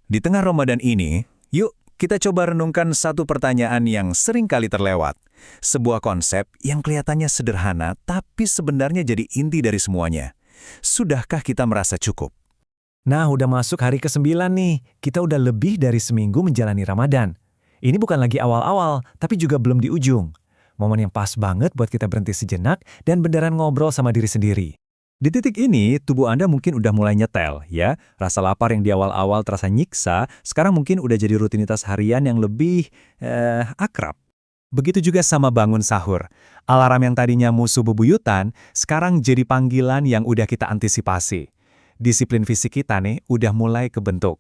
Di tengah Ramadan ini, yuk kita coba renungkan satu pertanyaan yang sering kali terlewat. Sebuah konsep yang kelihatannya sederhana, tapi sebenarnya jadi inti dari semuanya. Sudahkah kita merasa cukup? Nah, udah masuk hari ke-9 nih. Kita udah lebih dari seminggu menjalani Ramadan. Ini bukan lagi awal-awal, tapi juga belum di ujung. Momen yang pas banget buat kita berhenti sejenak dan beneran ngobrol sama diri sendiri. Di titik ini, tubuh Anda mungkin udah mulai nyetel, ya. Rasa lapar yang di awal-awal terasa nyiksa, sekarang mungkin udah jadi rutinitas harian yang lebih akrab. Begitu juga sama bangun sahur. Alarm yang tadinya musuh bebuyutan, sekarang jadi panggilan yang udah kita antisipasi. Disiplin fisik kita nih udah mulai kebentuk.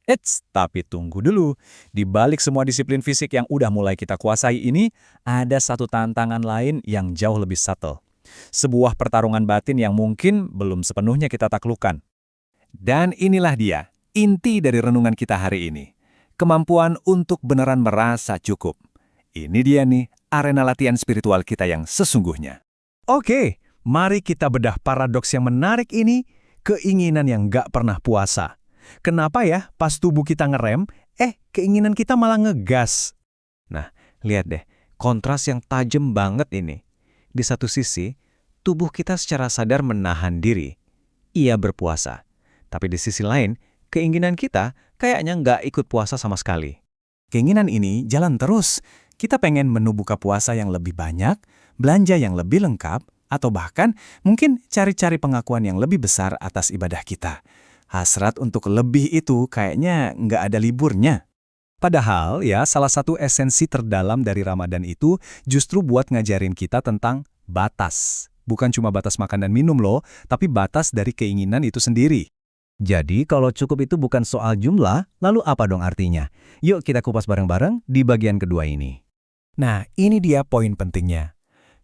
Eits, tapi tunggu dulu. Di balik semua disiplin fisik yang udah mulai kita kuasai ini, ada satu tantangan lain yang jauh lebih subtle. Sebuah pertarungan batin yang mungkin belum sepenuhnya kita taklukkan. Dan inilah dia, inti dari renungan kita hari ini. Kemampuan untuk beneran merasa cukup. Ini dia nih, arena latihan spiritual kita yang sesungguhnya. Oke, mari kita bedah paradoks yang menarik ini, keinginan yang gak pernah puasa. Kenapa ya pas tubuh kita ngerem, keinginan kita malah ngegas? Nah, lihat deh, kontras yang tajam banget ini. Di satu sisi, tubuh kita secara sadar menahan diri. Ia berpuasa. Tapi di sisi lain, keinginan kita kayaknya nggak ikut puasa sama sekali. Keinginan ini jalan terus. Kita pengen menu buka puasa yang lebih banyak, belanja yang lebih lengkap, atau bahkan mungkin cari-cari pengakuan yang lebih besar atas ibadah kita. Hasrat untuk lebih itu kayaknya nggak ada liburnya. Padahal ya salah satu esensi terdalam dari Ramadan itu justru buat ngajarin kita tentang batas. Bukan cuma batas makan dan minum loh, tapi batas dari keinginan itu sendiri. Jadi kalau cukup itu bukan soal jumlah, lalu apa dong artinya? Yuk kita kupas bareng-bareng di bagian kedua ini. Nah, ini dia poin pentingnya.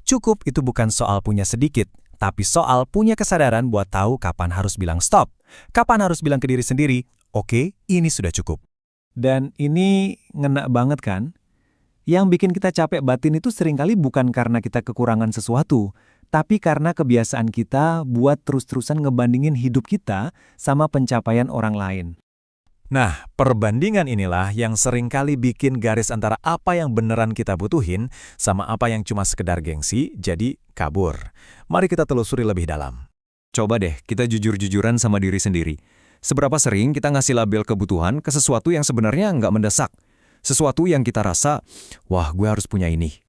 Cukup itu bukan soal punya sedikit, tapi soal punya kesadaran buat tahu kapan harus bilang stop. Kapan harus bilang ke diri sendiri, oke, ini sudah cukup. Dan ini ngena banget kan? Yang bikin kita capek batin itu seringkali bukan karena kita kekurangan sesuatu, tapi karena kebiasaan kita buat terus-terusan ngebandingin hidup kita sama pencapaian orang lain. Nah, perbandingan inilah yang seringkali bikin garis antara apa yang beneran kita butuhin sama apa yang cuma sekedar gengsi jadi kabur. Mari kita telusuri lebih dalam. Coba deh kita jujur-jujuran sama diri sendiri. Seberapa sering kita ngasih label kebutuhan ke sesuatu yang sebenarnya nggak mendesak? Sesuatu yang kita rasa, wah gue harus punya ini.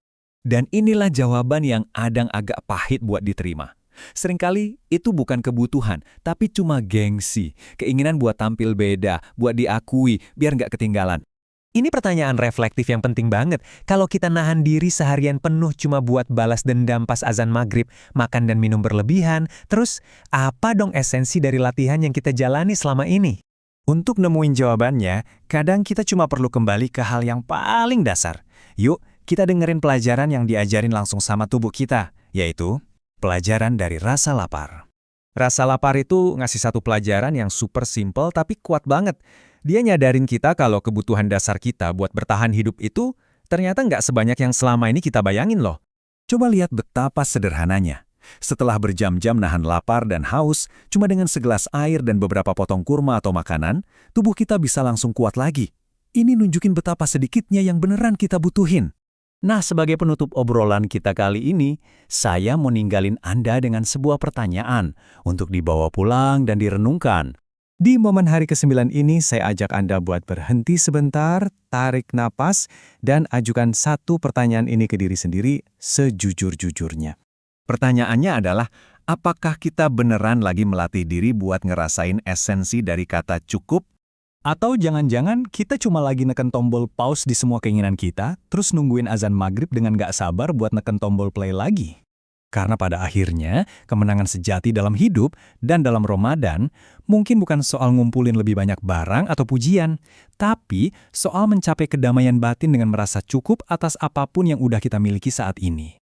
Dan inilah jawaban yang kadang agak pahit buat diterima. Seringkali itu bukan kebutuhan, tapi cuma gengsi. Keinginan buat tampil beda, buat diakui, biar nggak ketinggalan. Ini pertanyaan reflektif yang penting banget. Kalau kita nahan diri seharian penuh cuma buat balas dendam pas azan maghrib, makan dan minum berlebihan, terus apa dong esensi dari latihan yang kita jalani selama ini? Untuk nemuin jawabannya, kadang kita cuma perlu kembali ke hal yang paling dasar. Yuk, kita dengerin pelajaran yang diajarin langsung sama tubuh kita, yaitu pelajaran dari rasa lapar. Rasa lapar itu ngasih satu pelajaran yang super simple tapi kuat banget. Dia nyadarin kita kalau kebutuhan dasar kita buat bertahan hidup itu ternyata nggak sebanyak yang selama ini kita bayangin loh. Coba lihat betapa sederhananya. Setelah berjam-jam nahan lapar dan haus, cuma dengan segelas air dan beberapa potong kurma atau makanan, tubuh kita bisa langsung kuat lagi. Ini nunjukin betapa sedikitnya yang beneran kita butuhin. Nah, sebagai penutup obrolan kita kali ini, saya mau ninggalin Anda dengan sebuah pertanyaan untuk dibawa pulang dan direnungkan. Di momen hari ke-9 ini, saya ajak Anda buat berhenti sebentar, tarik napas, dan ajukan satu pertanyaan ini ke diri sendiri sejujur-jujurnya. Pertanyaannya adalah, apakah kita beneran lagi melatih diri buat ngerasain esensi dari kata cukup? Atau jangan-jangan kita cuma lagi neken tombol pause di semua keinginan kita, terus nungguin azan maghrib dengan gak sabar buat neken tombol play lagi? Karena pada akhirnya, kemenangan sejati dalam hidup dan dalam Ramadan mungkin bukan soal ngumpulin lebih banyak barang atau pujian, tapi soal mencapai kedamaian batin dengan merasa cukup atas apapun yang udah kita miliki saat ini.